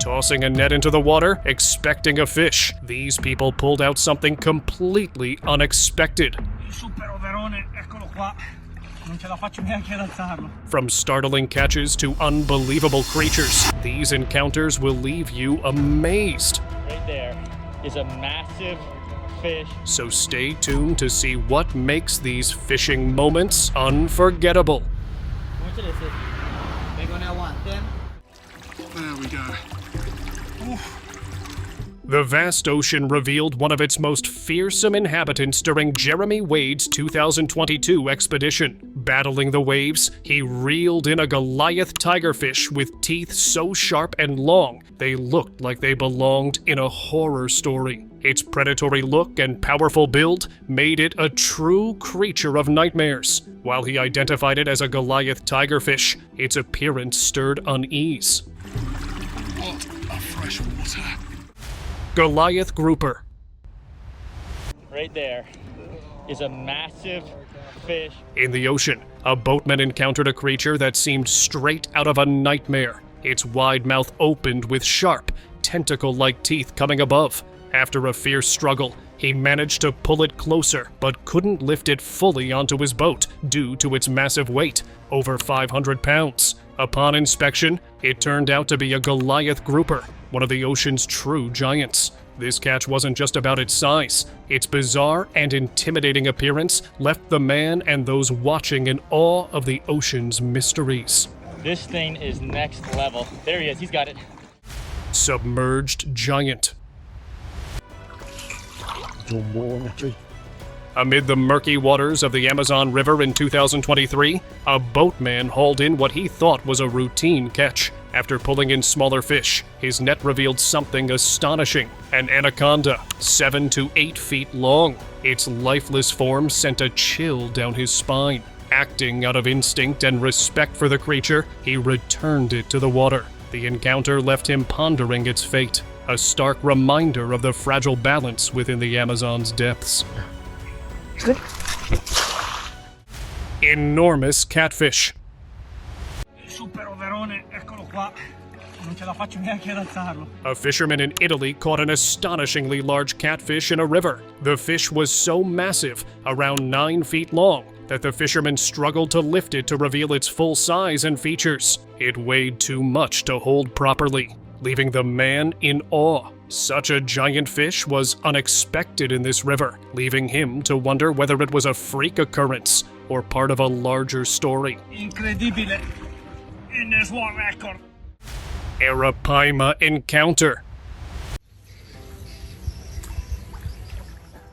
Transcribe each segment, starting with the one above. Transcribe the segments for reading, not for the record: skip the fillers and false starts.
Tossing a net into the water, expecting a fish. These people pulled out something completely unexpected. From startling catches to unbelievable creatures, these encounters will leave you amazed. Right there is a massive fish. So stay tuned to see what makes these fishing moments unforgettable. There we go. Oof. The vast ocean revealed one of its most fearsome inhabitants during Jeremy Wade's 2022 expedition. Battling the waves, he reeled in a Goliath tigerfish with teeth so sharp and long, they looked like they belonged in a horror story. Its predatory look and powerful build made it a true creature of nightmares. While he identified it as a Goliath tigerfish, its appearance stirred unease. What a fresh water. Goliath grouper. Right there is a massive fish. In the ocean, a boatman encountered a creature that seemed straight out of a nightmare. Its wide mouth opened with sharp, tentacle-like teeth coming above. After a fierce struggle, he managed to pull it closer, but couldn't lift it fully onto his boat due to its massive weight, over 500 pounds. Upon inspection, it turned out to be a Goliath grouper, one of the ocean's true giants. This catch wasn't just about its size. Its bizarre and intimidating appearance left the man and those watching in awe of the ocean's mysteries. This thing is next level. There he is, he's got it. Submerged giant. Amid the murky waters of the Amazon River in 2023, a boatman hauled in what he thought was a routine catch. After pulling in smaller fish, his net revealed something astonishing: an anaconda, 7 to 8 feet long. Its lifeless form sent a chill down his spine. Acting out of instinct and respect for the creature, he returned it to the water. The encounter left him pondering its fate, a stark reminder of the fragile balance within the Amazon's depths. Enormous catfish. A fisherman in Italy caught an astonishingly large catfish in a river. The fish was so massive, around 9 feet long, that the fisherman struggled to lift it to reveal its full size and features. It weighed too much to hold properly, leaving the man in awe. Such a giant fish was unexpected in this river, leaving him to wonder whether it was a freak occurrence or part of a larger story. Incredibile. Guinness World Record. Arapaima encounter.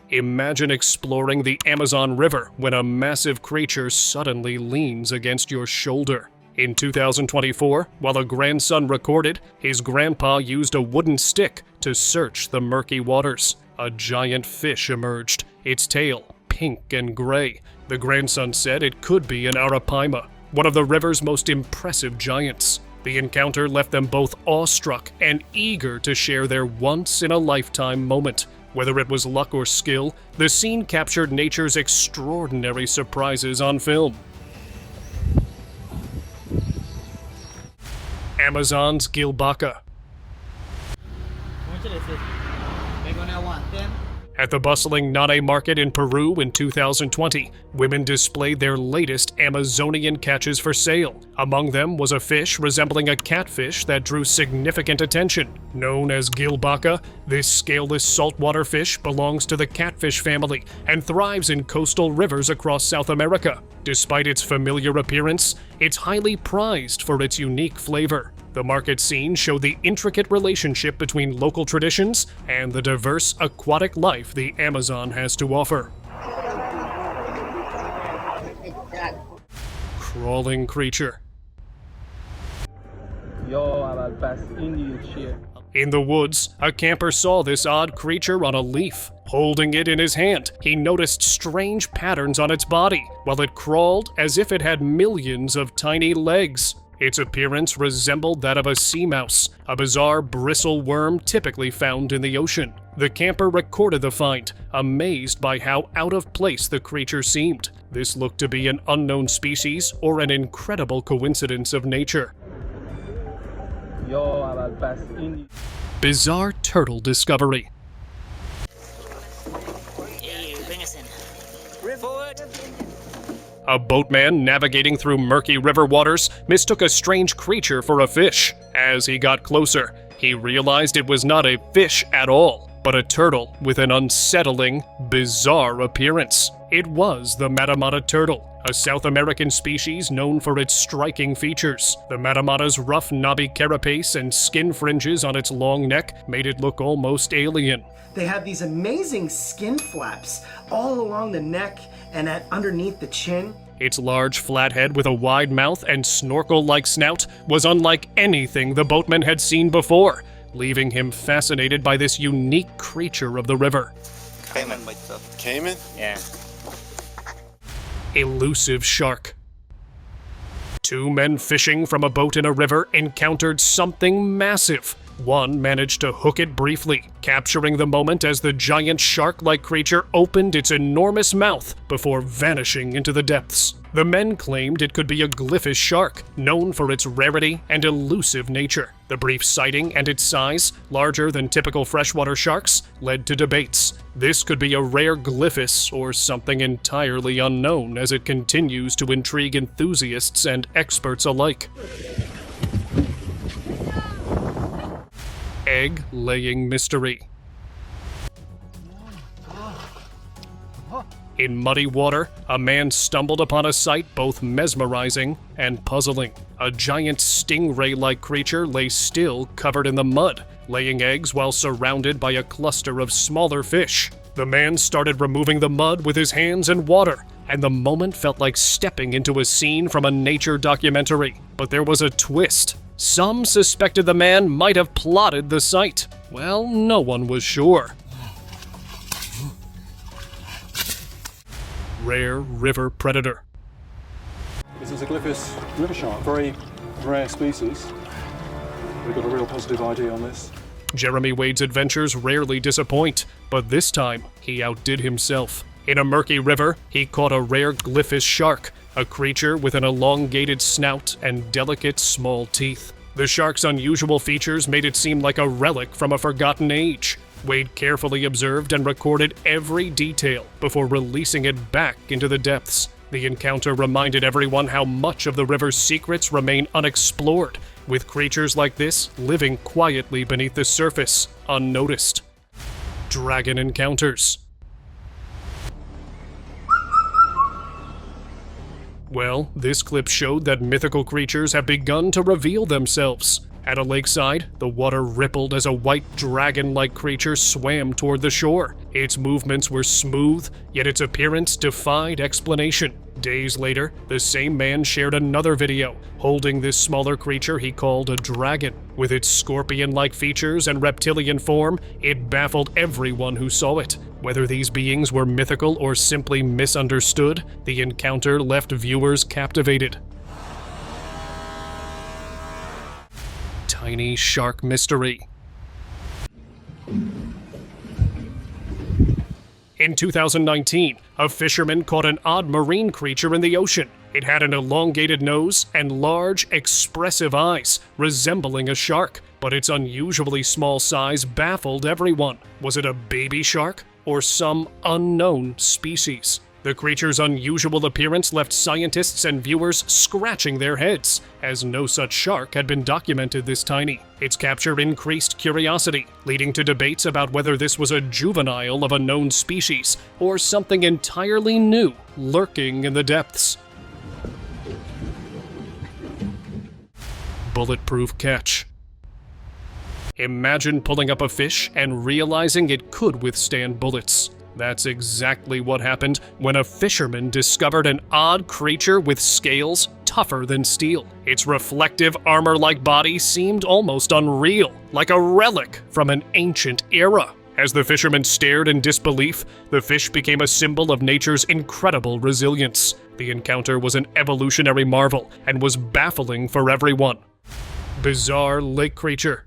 Imagine exploring the Amazon River when a massive creature suddenly leans against your shoulder. In 2024, while a grandson recorded, his grandpa used a wooden stick to search the murky waters. A giant fish emerged, its tail pink and gray. The grandson said it could be an arapaima, one of the river's most impressive giants. The encounter left them both awestruck and eager to share their once-in-a-lifetime moment. Whether it was luck or skill, the scene captured nature's extraordinary surprises on film. Amazon's gilbaca. At the bustling Nane market in Peru in 2020, women displayed their latest Amazonian catches for sale. Among them was a fish resembling a catfish that drew significant attention. Known as gilbaca, this scaleless saltwater fish belongs to the catfish family and thrives in coastal rivers across South America. Despite its familiar appearance, it's highly prized for its unique flavor. The market scene showed the intricate relationship between local traditions and the diverse aquatic life the Amazon has to offer. Crawling creature. In the woods, a camper saw this odd creature on a leaf. Holding it in his hand, he noticed strange patterns on its body, while it crawled as if it had millions of tiny legs. Its appearance resembled that of a sea mouse, a bizarre bristle worm typically found in the ocean. The camper recorded the find, amazed by how out of place the creature seemed. This looked to be an unknown species or an incredible coincidence of nature. Bizarre turtle discovery. Bring us in. Forward. A boatman navigating through murky river waters mistook a strange creature for a fish. As he got closer, he realized it was not a fish at all, but a turtle with an unsettling, bizarre appearance. It was the Matamata turtle, a South American species known for its striking features. The Matamata's rough, knobby carapace and skin fringes on its long neck made it look almost alien. They have these amazing skin flaps all along the neck and underneath the chin. Its large flat head with a wide mouth and snorkel-like snout was unlike anything the boatman had seen before, leaving him fascinated by this unique creature of the river. Cayman? Yeah. Elusive shark. Two men fishing from a boat in a river encountered something massive. One managed to hook it briefly, capturing the moment as the giant shark-like creature opened its enormous mouth before vanishing into the depths. The men claimed it could be a glyphish shark, known for its rarity and elusive nature. The brief sighting and its size, larger than typical freshwater sharks, led to debates. This could be a rare glyphis or something entirely unknown as it continues to intrigue enthusiasts and experts alike. Egg-laying mystery. In muddy water, a man stumbled upon a sight both mesmerizing and puzzling. A giant stingray-like creature lay still, covered in the mud, laying eggs while surrounded by a cluster of smaller fish. The man started removing the mud with his hands and water, and the moment felt like stepping into a scene from a nature documentary. But there was a twist. Some suspected the man might have plotted the sight. Well, no one was sure. Rare river predator. This is a glyphis river shark, very rare species. We've got a real positive ID on this. Jeremy Wade's adventures rarely disappoint, but this time he outdid himself. In a murky river, he caught a rare glyphis shark, a creature with an elongated snout and delicate small teeth. The shark's unusual features made it seem like a relic from a forgotten age. Wade carefully observed and recorded every detail before releasing it back into the depths. The encounter reminded everyone how much of the river's secrets remain unexplored, with creatures like this living quietly beneath the surface, unnoticed. Dragon encounters. Well, this clip showed that mythical creatures have begun to reveal themselves. At a lakeside, the water rippled as a white dragon-like creature swam toward the shore. Its movements were smooth, yet its appearance defied explanation. Days later, the same man shared another video, holding this smaller creature he called a dragon. With its scorpion-like features and reptilian form, it baffled everyone who saw it. Whether these beings were mythical or simply misunderstood, the encounter left viewers captivated. Tiny shark mystery. In 2019, a fisherman caught an odd marine creature in the ocean. It had an elongated nose and large, expressive eyes, resembling a shark, but its unusually small size baffled everyone. Was it a baby shark or some unknown species? The creature's unusual appearance left scientists and viewers scratching their heads, as no such shark had been documented this tiny. Its capture increased curiosity, leading to debates about whether this was a juvenile of a known species or something entirely new lurking in the depths. Bulletproof catch. Imagine pulling up a fish and realizing it could withstand bullets. That's exactly what happened when a fisherman discovered an odd creature with scales tougher than steel. Its reflective armor-like body seemed almost unreal, like a relic from an ancient era. As the fisherman stared in disbelief, the fish became a symbol of nature's incredible resilience. The encounter was an evolutionary marvel and was baffling for everyone. Bizarre lake creature.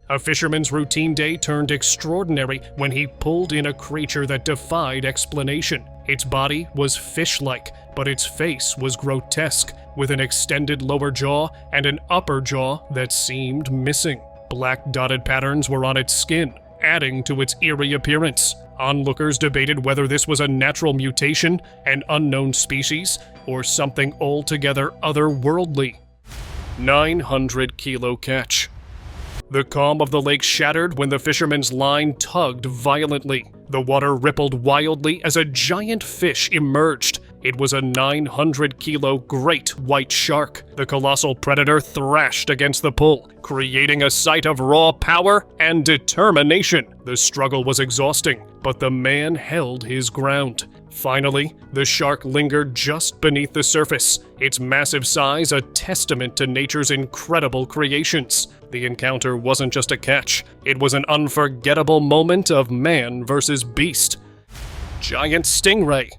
A fisherman's routine day turned extraordinary when he pulled in a creature that defied explanation. Its body was fish-like, but its face was grotesque, with an extended lower jaw and an upper jaw that seemed missing. Black dotted patterns were on its skin, adding to its eerie appearance. Onlookers debated whether this was a natural mutation, an unknown species, or something altogether otherworldly. 900-kilo catch. The calm of the lake shattered when the fisherman's line tugged violently. The water rippled wildly as a giant fish emerged. It was a 900-kilo great white shark. The colossal predator thrashed against the pull, creating a sight of raw power and determination. The struggle was exhausting, but the man held his ground. Finally, the shark lingered just beneath the surface, its massive size a testament to nature's incredible creations. The encounter wasn't just a catch, it was an unforgettable moment of man versus beast. Giant Stingray.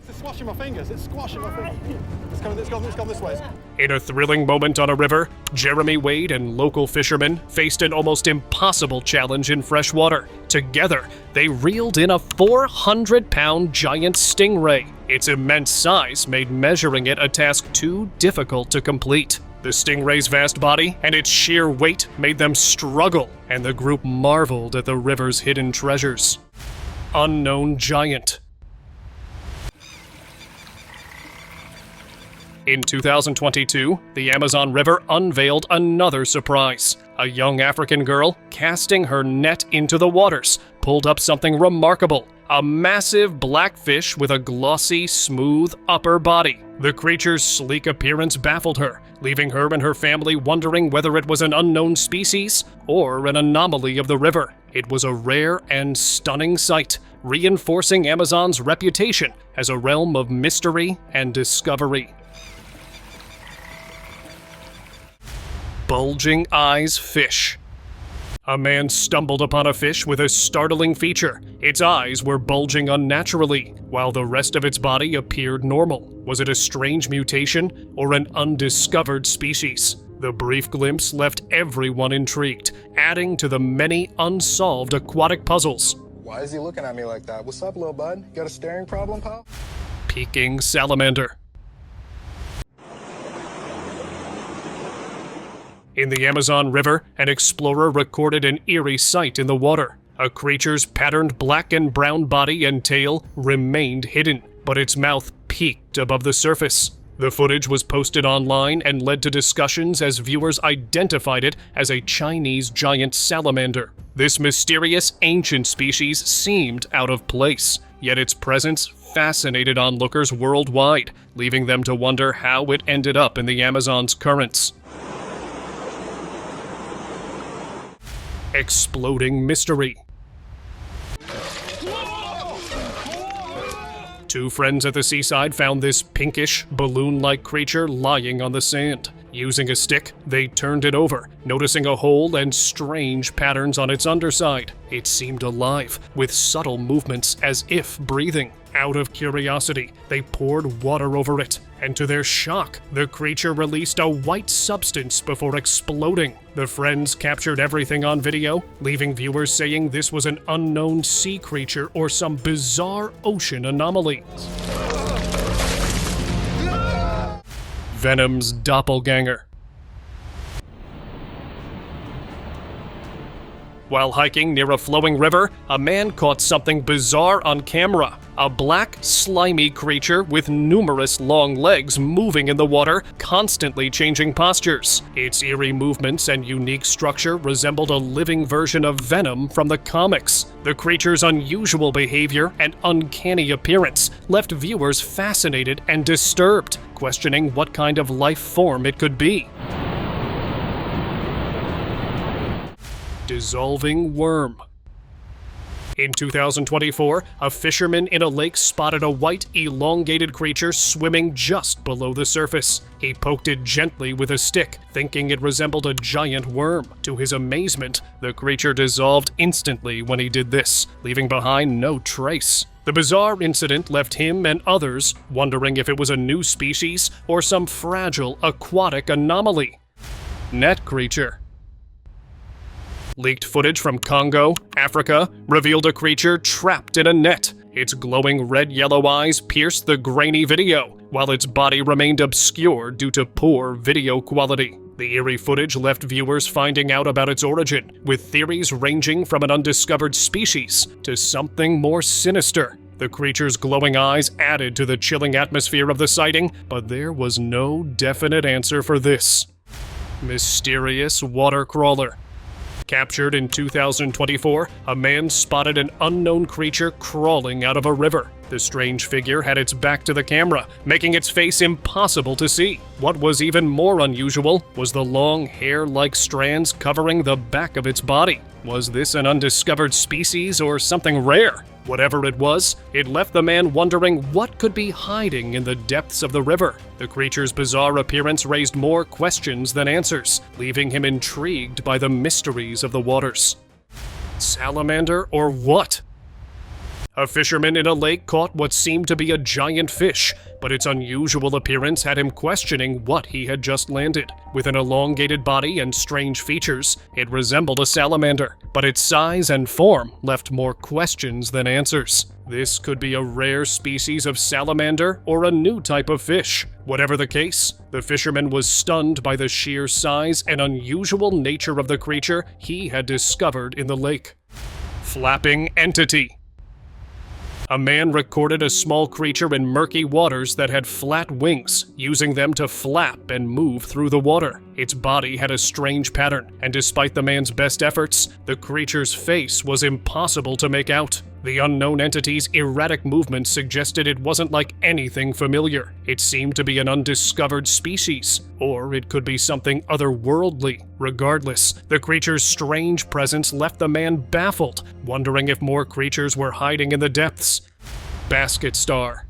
It's squashing my fingers, it's squashing my fingers. It's gone this way. In a thrilling moment on a river, Jeremy Wade and local fishermen faced an almost impossible challenge in freshwater. Together, they reeled in a 400-pound giant stingray. Its immense size made measuring it a task too difficult to complete. The stingray's vast body and its sheer weight made them struggle, and the group marveled at the river's hidden treasures. Unknown giant. In 2022, the Amazon River unveiled another surprise. A young African girl, casting her net into the waters, pulled up something remarkable: a massive black fish with a glossy, smooth upper body. The creature's sleek appearance baffled her, leaving her and her family wondering whether it was an unknown species or an anomaly of the river. It was a rare and stunning sight, reinforcing Amazon's reputation as a realm of mystery and discovery. Bulging eyes fish. A man stumbled upon a fish with a startling feature. Its eyes were bulging unnaturally, while the rest of its body appeared normal. Was it a strange mutation or an undiscovered species? The brief glimpse left everyone intrigued, adding to the many unsolved aquatic puzzles. Why is he looking at me like that? What's up, little bud? Got a staring problem, pal? Peking salamander. In the Amazon River, an explorer recorded an eerie sight in the water. A creature's patterned black and brown body and tail remained hidden, but its mouth peeked above the surface. The footage was posted online and led to discussions as viewers identified it as a Chinese giant salamander. This mysterious ancient species seemed out of place, yet its presence fascinated onlookers worldwide, leaving them to wonder how it ended up in the Amazon's currents. Exploding mystery. Two friends at the seaside found this pinkish, balloon-like creature lying on the sand. Using a stick, they turned it over, noticing a hole and strange patterns on its underside. It seemed alive, with subtle movements as if breathing. Out of curiosity, they poured water over it, and to their shock, the creature released a white substance before exploding. The friends captured everything on video, leaving viewers saying this was an unknown sea creature or some bizarre ocean anomaly. Venom's doppelganger. While hiking near a flowing river, a man caught something bizarre on camera. A black, slimy creature with numerous long legs moving in the water, constantly changing postures. Its eerie movements and unique structure resembled a living version of Venom from the comics. The creature's unusual behavior and uncanny appearance left viewers fascinated and disturbed, questioning what kind of life form it could be. Dissolving worm. In 2024, a fisherman in a lake spotted a white, elongated creature swimming just below the surface. He poked it gently with a stick, thinking it resembled a giant worm. To his amazement, the creature dissolved instantly when he did this, leaving behind no trace. The bizarre incident left him and others wondering if it was a new species or some fragile aquatic anomaly. Net creature. Leaked footage from Congo, Africa, revealed a creature trapped in a net. Its glowing red-yellow eyes pierced the grainy video, while its body remained obscured due to poor video quality. The eerie footage left viewers finding out about its origin, with theories ranging from an undiscovered species to something more sinister. The creature's glowing eyes added to the chilling atmosphere of the sighting, but there was no definite answer for this mysterious water crawler. Captured in 2024, a man spotted an unknown creature crawling out of a river. The strange figure had its back to the camera, making its face impossible to see. What was even more unusual was the long hair-like strands covering the back of its body. Was this an undiscovered species or something rare? Whatever it was, it left the man wondering what could be hiding in the depths of the river. The creature's bizarre appearance raised more questions than answers, leaving him intrigued by the mysteries of the waters. Salamander or what? A fisherman in a lake caught what seemed to be a giant fish, but its unusual appearance had him questioning what he had just landed. With an elongated body and strange features, it resembled a salamander, but its size and form left more questions than answers. This could be a rare species of salamander or a new type of fish. Whatever the case, the fisherman was stunned by the sheer size and unusual nature of the creature he had discovered in the lake. Flapping entity. A man recorded a small creature in murky waters that had flat wings, using them to flap and move through the water. Its body had a strange pattern, and despite the man's best efforts, the creature's face was impossible to make out. The unknown entity's erratic movements suggested it wasn't like anything familiar. It seemed to be an undiscovered species, or it could be something otherworldly. Regardless, the creature's strange presence left the man baffled, wondering if more creatures were hiding in the depths. Basket star.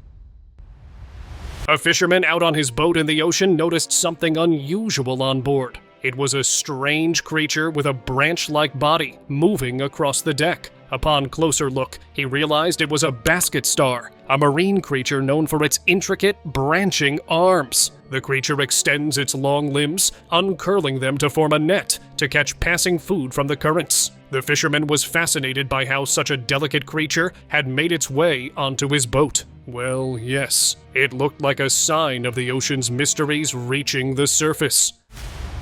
A fisherman out on his boat in the ocean noticed something unusual on board. It was a strange creature with a branch-like body moving across the deck. Upon closer look, he realized it was a basket star, a marine creature known for its intricate, branching arms. The creature extends its long limbs, uncurling them to form a net to catch passing food from the currents. The fisherman was fascinated by how such a delicate creature had made its way onto his boat. Well, yes, it looked like a sign of the ocean's mysteries reaching the surface.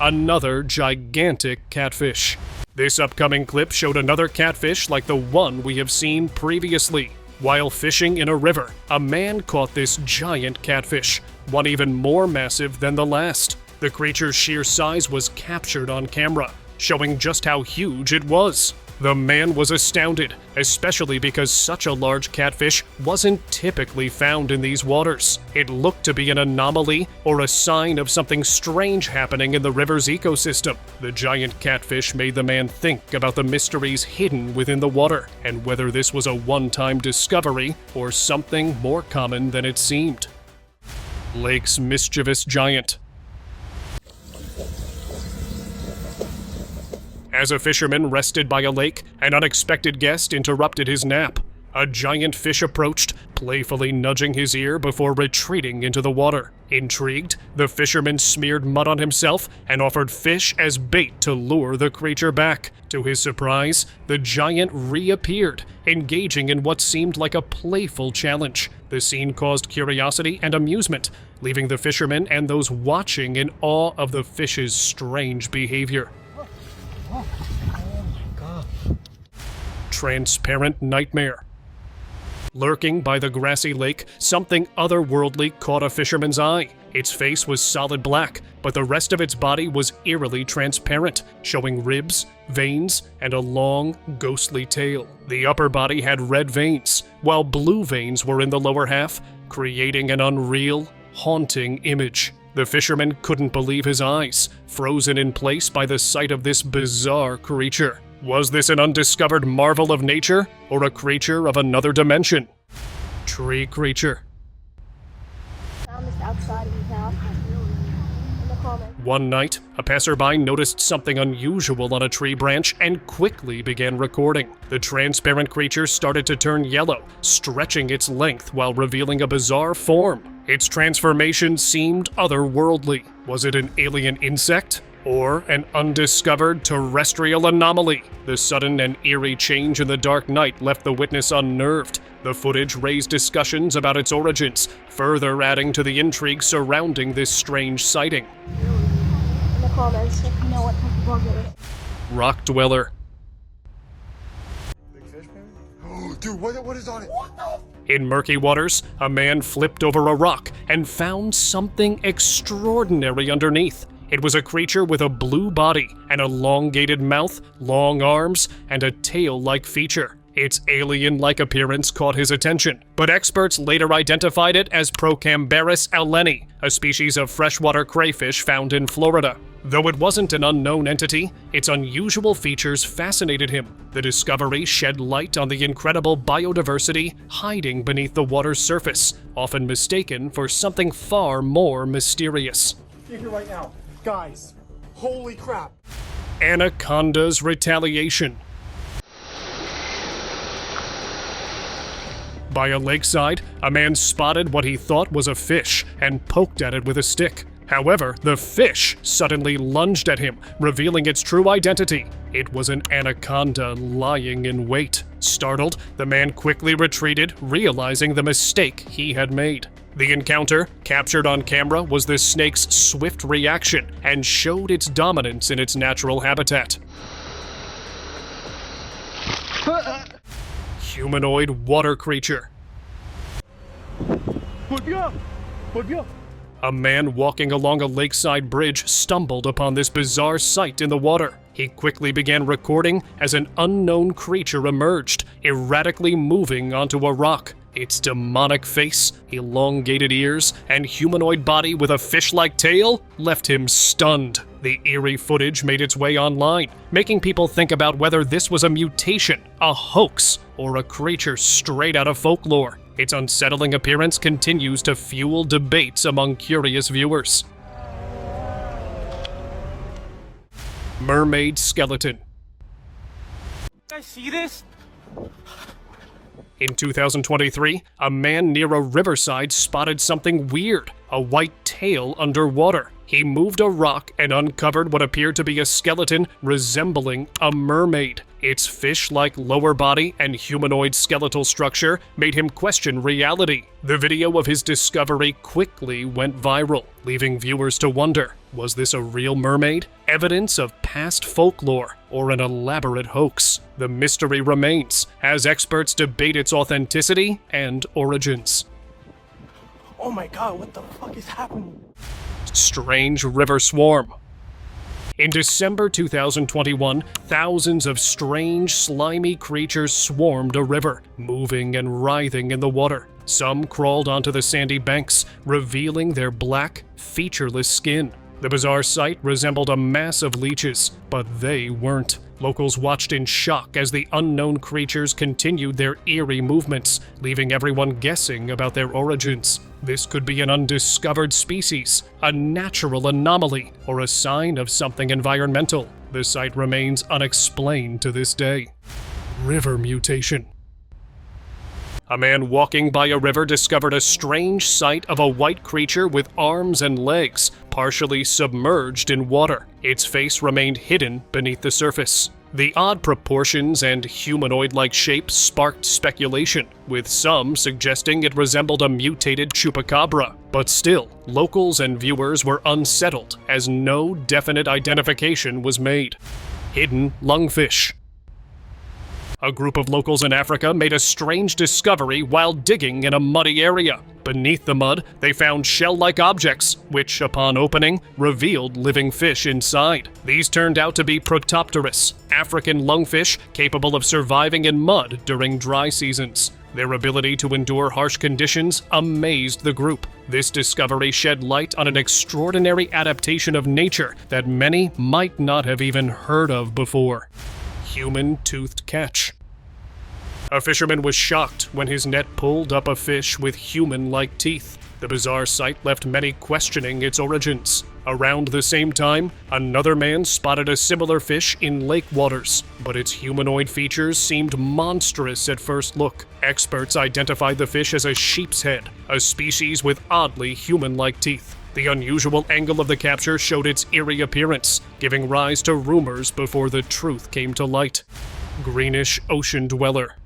Another gigantic catfish. This upcoming clip showed another catfish like the one we have seen previously. While fishing in a river, a man caught this giant catfish, one even more massive than the last. The creature's sheer size was captured on camera, showing just how huge it was. The man was astounded, especially because such a large catfish wasn't typically found in these waters. It looked to be an anomaly or a sign of something strange happening in the river's ecosystem. The giant catfish made the man think about the mysteries hidden within the water, and whether this was a one-time discovery or something more common than it seemed. Lake's mischievous giant. As a fisherman rested by a lake, an unexpected guest interrupted his nap. A giant fish approached, playfully nudging his ear before retreating into the water. Intrigued, the fisherman smeared mud on himself and offered fish as bait to lure the creature back. To his surprise, the giant reappeared, engaging in what seemed like a playful challenge. The scene caused curiosity and amusement, leaving the fisherman and those watching in awe of the fish's strange behavior. Oh my God. Transparent nightmare. Lurking by the grassy lake, something otherworldly caught a fisherman's eye. Its face was solid black, but the rest of its body was eerily transparent, showing ribs, veins, and a long, ghostly tail. The upper body had red veins, while blue veins were in the lower half, creating an unreal, haunting image. The fisherman couldn't believe his eyes, frozen in place by the sight of this bizarre creature. Was this an undiscovered marvel of nature, or a creature of another dimension? Tree creature. Found this outside of the house. In the comments. One night, a passerby noticed something unusual on a tree branch and quickly began recording. The transparent creature started to turn yellow, stretching its length while revealing a bizarre form. Its transformation seemed otherworldly. Was it an alien insect? Or an undiscovered terrestrial anomaly? The sudden and eerie change in the dark night left the witness unnerved, The footage raised discussions about its origins, further adding to the intrigue surrounding this strange sighting. In the comments if you know what type of bug it is. Rock dweller. Big fish, maybe? Dude, what is on it? In murky waters, a man flipped over a rock and found something extraordinary underneath. It was a creature with a blue body, an elongated mouth, long arms, and a tail-like feature. Its alien-like appearance caught his attention, but experts later identified it as Procambarus alleni, a species of freshwater crayfish found in Florida. Though it wasn't an unknown entity, its unusual features fascinated him. The discovery shed light on the incredible biodiversity hiding beneath the water's surface, often mistaken for something far more mysterious. You're here right now. Guys, holy crap. Anaconda's retaliation. By a lakeside, a man spotted what he thought was a fish and poked at it with a stick. However, the fish suddenly lunged at him, revealing its true identity. It was an anaconda lying in wait. Startled, the man quickly retreated, realizing the mistake he had made. The encounter, captured on camera, was the snake's swift reaction and showed its dominance in its natural habitat. Humanoid water creature. A man walking along a lakeside bridge stumbled upon this bizarre sight in the water. He quickly began recording as an unknown creature emerged, erratically moving onto a rock. Its demonic face, elongated ears, and humanoid body with a fish-like tail left him stunned. The eerie footage made its way online, making people think about whether this was a mutation, a hoax, or a creature straight out of folklore. Its unsettling appearance continues to fuel debates among curious viewers. Mermaid skeleton. Guys, see this? In 2023, a man near a riverside spotted something weird, a white tail underwater. He moved a rock and uncovered what appeared to be a skeleton resembling a mermaid. Its fish-like lower body and humanoid skeletal structure made him question reality. The video of his discovery quickly went viral, leaving viewers to wonder, was this a real mermaid, evidence of past folklore, or an elaborate hoax? The mystery remains as experts debate its authenticity and origins. Oh my god, what the fuck is happening? Strange river swarm. In December 2021, thousands of strange, slimy creatures swarmed a river, moving and writhing in the water. Some crawled onto the sandy banks, revealing their black, featureless skin. The bizarre sight resembled a mass of leeches, but they weren't. Locals watched in shock as the unknown creatures continued their eerie movements, leaving everyone guessing about their origins. This could be an undiscovered species, a natural anomaly, or a sign of something environmental. The sight remains unexplained to this day. River mutation. A man walking by a river discovered a strange sight of a white creature with arms and legs, partially submerged in water. Its face remained hidden beneath the surface. The odd proportions and humanoid-like shape sparked speculation, with some suggesting it resembled a mutated chupacabra. But still, locals and viewers were unsettled, as no definite identification was made. Hidden lungfish. A group of locals in Africa made a strange discovery while digging in a muddy area. Beneath the mud, they found shell-like objects, which, upon opening, revealed living fish inside. These turned out to be Protopterus, African lungfish capable of surviving in mud during dry seasons. Their ability to endure harsh conditions amazed the group. This discovery shed light on an extraordinary adaptation of nature that many might not have even heard of before. Human-toothed catch. A fisherman was shocked when his net pulled up a fish with human-like teeth. The bizarre sight left many questioning its origins. Around the same time, another man spotted a similar fish in lake waters, but its humanoid features seemed monstrous at first look. Experts identified the fish as a sheep's head, a species with oddly human-like teeth. The unusual angle of the capture showed its eerie appearance, giving rise to rumors before the truth came to light. Greenish ocean dweller.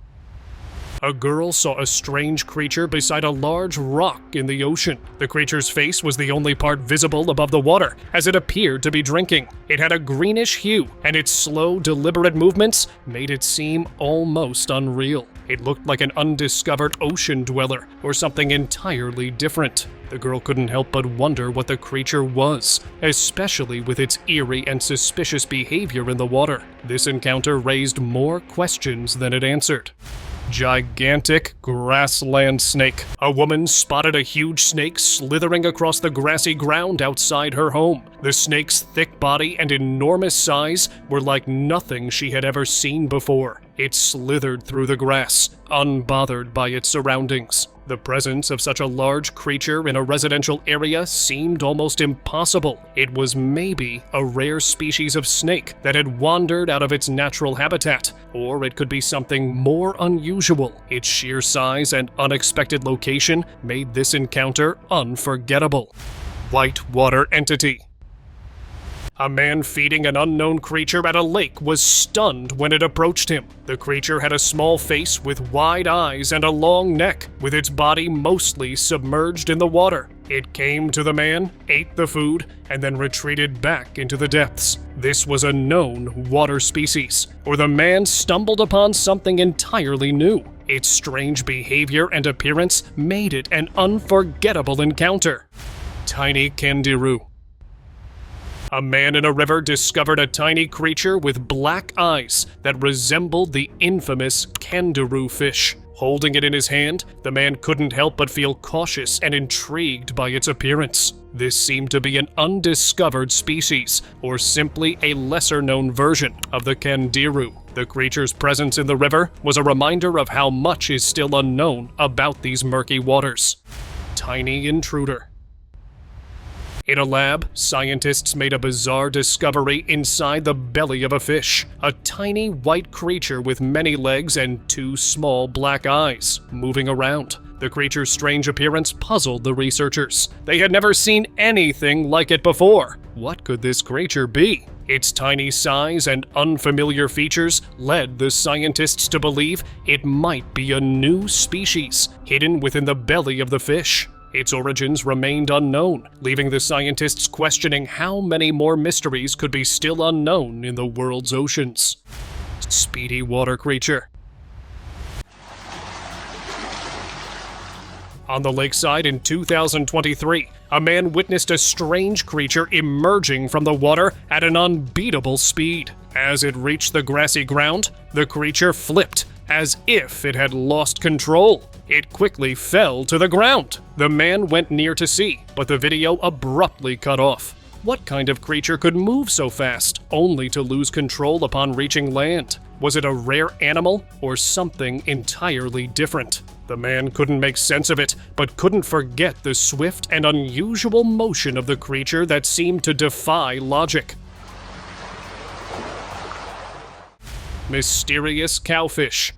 A girl saw a strange creature beside a large rock in the ocean. The creature's face was the only part visible above the water, as it appeared to be drinking. It had a greenish hue, and its slow, deliberate movements made it seem almost unreal. It looked like an undiscovered ocean dweller, or something entirely different. The girl couldn't help but wonder what the creature was, especially with its eerie and suspicious behavior in the water. This encounter raised more questions than it answered. Gigantic grassland snake. A woman spotted a huge snake slithering across the grassy ground outside her home. The snake's thick body and enormous size were like nothing she had ever seen before. It slithered through the grass, unbothered by its surroundings. The presence of such a large creature in a residential area seemed almost impossible. It was maybe a rare species of snake that had wandered out of its natural habitat, or it could be something more unusual. Its sheer size and unexpected location made this encounter unforgettable. Whitewater entity. A man feeding an unknown creature at a lake was stunned when it approached him. The creature had a small face with wide eyes and a long neck, with its body mostly submerged in the water. It came to the man, ate the food, and then retreated back into the depths. This was a known water species, or the man stumbled upon something entirely new. Its strange behavior and appearance made it an unforgettable encounter. Tiny kangaroo. A man in a river discovered a tiny creature with black eyes that resembled the infamous kangaroo fish. Holding it in his hand, the man couldn't help but feel cautious and intrigued by its appearance. This seemed to be an undiscovered species, or simply a lesser-known version of the kangaroo. The creature's presence in the river was a reminder of how much is still unknown about these murky waters. Tiny intruder. In a lab, scientists made a bizarre discovery inside the belly of a fish. A tiny white creature with many legs and two small black eyes, moving around. The creature's strange appearance puzzled the researchers. They had never seen anything like it before. What could this creature be? Its tiny size and unfamiliar features led the scientists to believe it might be a new species, hidden within the belly of the fish. Its origins remained unknown, leaving the scientists questioning how many more mysteries could be still unknown in the world's oceans. Speedy water creature. On the lakeside in 2023, a man witnessed a strange creature emerging from the water at an unbeatable speed. As it reached the grassy ground, the creature flipped, as if it had lost control. It quickly fell to the ground. The man went near to see, but the video abruptly cut off. What kind of creature could move so fast, only to lose control upon reaching land? Was it a rare animal, or something entirely different? The man couldn't make sense of it, but couldn't forget the swift and unusual motion of the creature that seemed to defy logic. Mysterious cowfish.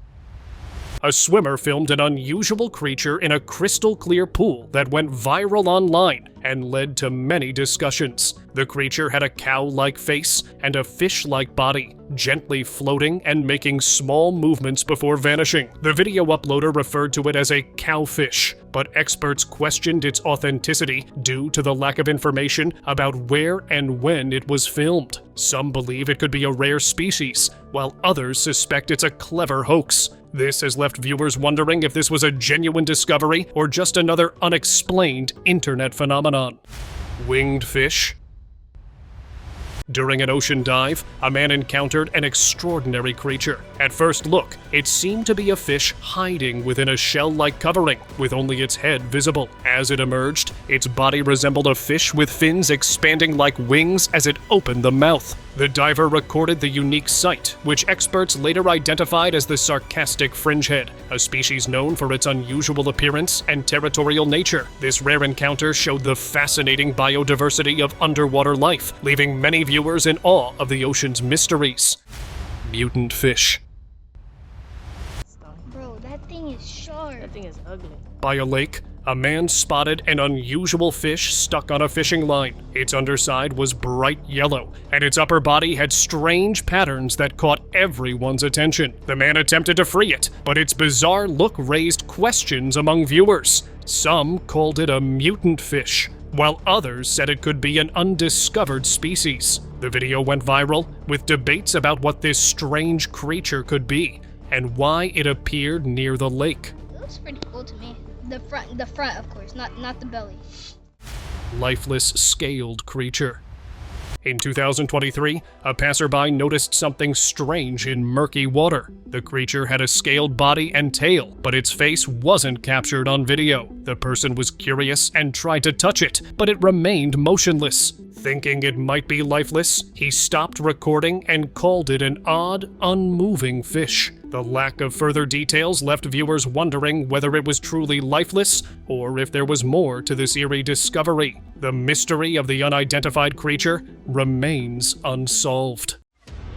A swimmer filmed an unusual creature in a crystal-clear pool that went viral online and led to many discussions. The creature had a cow-like face and a fish-like body, gently floating and making small movements before vanishing. The video uploader referred to it as a cowfish, but experts questioned its authenticity due to the lack of information about where and when it was filmed. Some believe it could be a rare species, while others suspect it's a clever hoax. This has left viewers wondering if this was a genuine discovery or just another unexplained internet phenomenon. Winged fish. During an ocean dive, a man encountered an extraordinary creature. At first look, it seemed to be a fish hiding within a shell-like covering, with only its head visible. As it emerged, its body resembled a fish with fins expanding like wings as it opened the mouth. The diver recorded the unique sight, which experts later identified as the sarcastic fringehead, a species known for its unusual appearance and territorial nature. This rare encounter showed the fascinating biodiversity of underwater life, leaving many viewers in awe of the ocean's mysteries. Mutant fish. Bro, that thing is sharp. That thing is ugly. By a lake, A man spotted an unusual fish stuck on a fishing line. Its underside was bright yellow, and its upper body had strange patterns that caught everyone's attention. The man attempted to free it, but its bizarre look raised questions among viewers. Some called it a mutant fish, while others said it could be an undiscovered species. The video went viral, with debates about what this strange creature could be, and why it appeared near the lake. It looks pretty cool to me. The front, of course, not the belly. Lifeless scaled creature. In 2023, a passerby noticed something strange in murky water. The creature had a scaled body and tail, but its face wasn't captured on video. The person was curious and tried to touch it, but it remained motionless. Thinking it might be lifeless, he stopped recording and called it an odd, unmoving fish. The lack of further details left viewers wondering whether it was truly lifeless or if there was more to this eerie discovery. The mystery of the unidentified creature remains unsolved.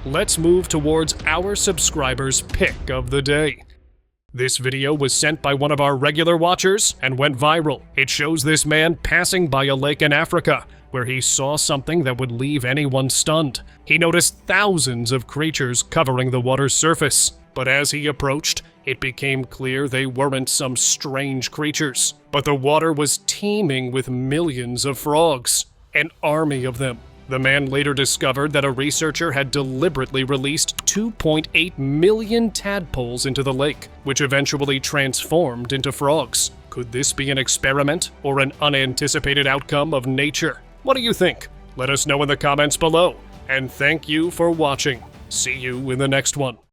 Let's move towards our subscribers' pick of the day. This video was sent by one of our regular watchers and went viral. It shows this man passing by a lake in Africa, where he saw something that would leave anyone stunned. He noticed thousands of creatures covering the water's surface, but as he approached, it became clear they weren't some strange creatures, but the water was teeming with millions of frogs, an army of them. The man later discovered that a researcher had deliberately released 2.8 million tadpoles into the lake, which eventually transformed into frogs. Could this be an experiment or an unanticipated outcome of nature? What do you think? Let us know in the comments below, and thank you for watching. See you in the next one.